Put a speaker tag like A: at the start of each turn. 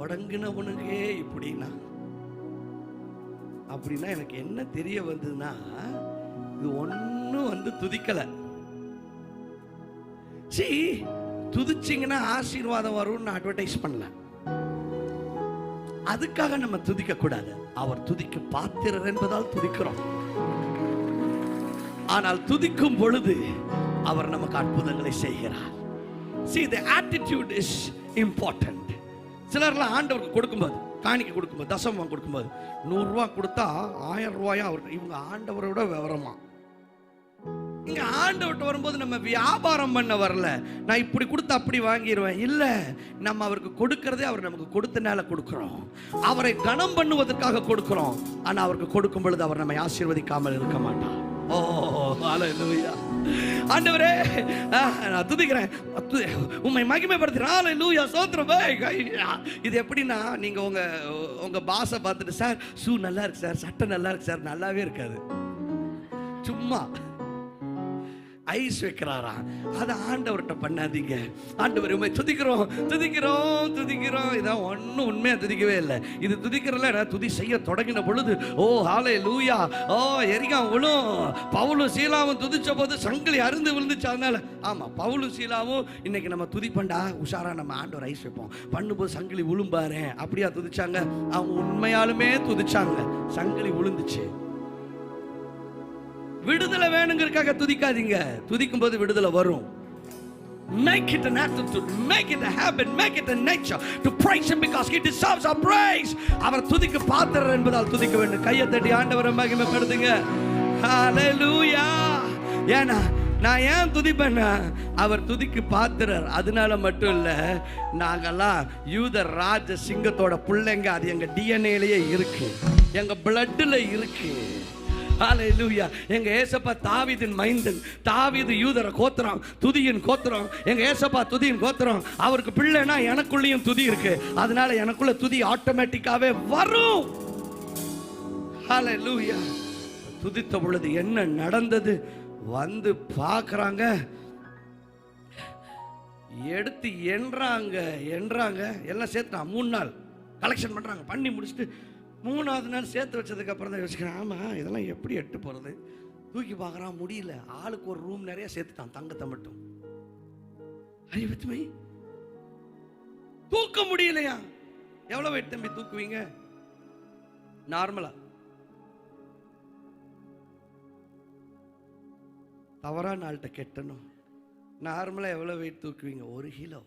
A: தொடங்கினவனுக்கே இப்படின்னா அப்படின்னா எனக்கு என்ன தெரிய வந்ததுன்னா, இது ஒன்னும் துதிக்கல. துதிச்சிங்கன்னா ஆசீர்வாதம் வரும்னு அட்வர்டைஸ் பண்ணல. அதுக்காக நம்ம துதிக்க கூடாது. அவர் துதிக்க பாத்திரர் என்பதால் துதிக்கிறோம். ஆனால் துதிக்கும் பொழுது அவர் நமக்கு அற்புதங்களை செய்கிறார். See, the attitude is important. சிலர்லாம் ஆண்டவருக்கு கொடுக்கும்போது, காணிக்கை கொடுக்கும்போது, தசமம் கொடுக்கும்போது 100 ரூபாய் கொடுத்தா 1000 ரூபாயா இவங்க ஆண்டவரோட விவரமா. இங்க ஆண்டவர்கிட்ட வரும்போது நம்ம வியாபாரம் பண்ண வரல, நான் இப்படி கொடுத்து அப்படி வாங்கிடுவேன் இல்ல. நம்ம அவருக்கு கொடுக்கறதே அவர் நமக்கு கொடுத்தனால கொடுக்கிறோம். அவரை கனம் பண்ணுவதற்காக கொடுக்கிறோம். ஆனா அவருக்கு கொடுக்கும் பொழுது அவர் நம்மை ஆசீர்வதிக்காமல் இருக்க மாட்டார். ஓ ஹalleluya. ஆண்டவரே நான் துதிக்கிறேன், உம்மை மகிமைப்படுத்துறேன். ஹalleluya, ஸ்தோத்திரம். இது எப்படின்னா, நீங்க உங்க பாஸை பார்த்துட்டு, சார் ஷூ நல்லா இருக்கு சார், சட்டை நல்லா இருக்கு சார், நல்லாவே இருக்காது. சும்மா ஐஸ் வைக்கிறாரா? அதை ஆண்டவர்கிட்ட பண்ணாதீங்க. ஆண்டவர் உண்மை துதிக்கிறோம் துதிக்கிறோம் துதிக்கிறோம், இதான் ஒன்றும் உண்மையா துதிக்கவே இல்லை. இது துதிக்கிறல துதி செய்ய தொடங்கின பொழுது ஓ ஹalleluya, ஓ எரிகா விழும். பவுலும் சீலாவும் துதிச்ச போது சங்கிலி அருந்து விழுந்துச்சு. அதனால ஆமா, பவுலும் சீலாவும் இன்னைக்கு நம்ம துதிப்பண்டா உஷாரா நம்ம ஆண்டவர் ஐஸ் வைப்போம் பண்ணும்போது சங்கிலி விழும்பாரு. அப்படியா துதிச்சாங்க? அவங்க உண்மையாலுமே துதிச்சாங்க, சங்கிலி விழுந்துச்சு. விடுதலை வேணுங்கிறதுக்காக துதிக்காதீங்க. துதிக்கும் போது விடுதலை வரும். Make it an attitude, make it a habit, make it a nature to praise him because he deserves our praise. அவர் துதிக்கு பாத்திரர் என்பதால் துதிக்க வேண்டும். கையை தட்டி ஆண்டவரை மகிமைப்படுத்துங்க. ஹalleluya. ஏன்னா நான் ஏன் துதிப்பேன்னா, அவர் துதிக்கு பாத்திரர். அதனால மட்டும் இல்ல, நாங்கெல்லாம் யூத ராஜ சிங்கத்தோட பிள்ளைங்க. அது எங்க டிஎன்ஏலயே இருக்கு, எங்க பிளட்ல இருக்கு. ஹalleluya. எங்க ஏசப்பா தாவீதின் மைந்தன், தாவீது யூதர கோத்திரம், துதியின் கோத்திரம். எங்க ஏசப்பா துதியின் கோத்திரம். அவருக்கு பிள்ளைனா எனக்குள்ளேயும் துதி இருக்கு. அதனால எனக்குள்ள துதி ஆட்டோமேட்டிக்காவே வரும். ஹalleluya. துதித்த பொழுது என்ன நடந்தது? வந்து பார்க்கறாங்க, எடுத்து என்றாங்க எல்லாம் சேர்த்துனா 3 நாள் கலெக்ஷன் பண்றாங்க. பண்ணி முடிச்சுட்டு 3வது நாள் சேர்த்து வச்சதுக்கு அப்புறம் தான் யோசிக்கிறேன், ஆமா இதெல்லாம் எப்படி எட்டு போறது? தூக்கி பார்க்கறான், முடியல. ஆளுக்கு ஒரு ரூம் நிறைய சேர்த்துட்டான், தங்கத்தை மட்டும். அறிவுத்துமை தூக்க முடியலையா? எவ்வளவு வெயிட் தம்பி தூக்குவீங்க நார்மலா? தவறா நாள்கிட்ட கெட்டணும். நார்மலா எவ்வளவு வெயிட் தூக்குவீங்க? 1 கிலோ.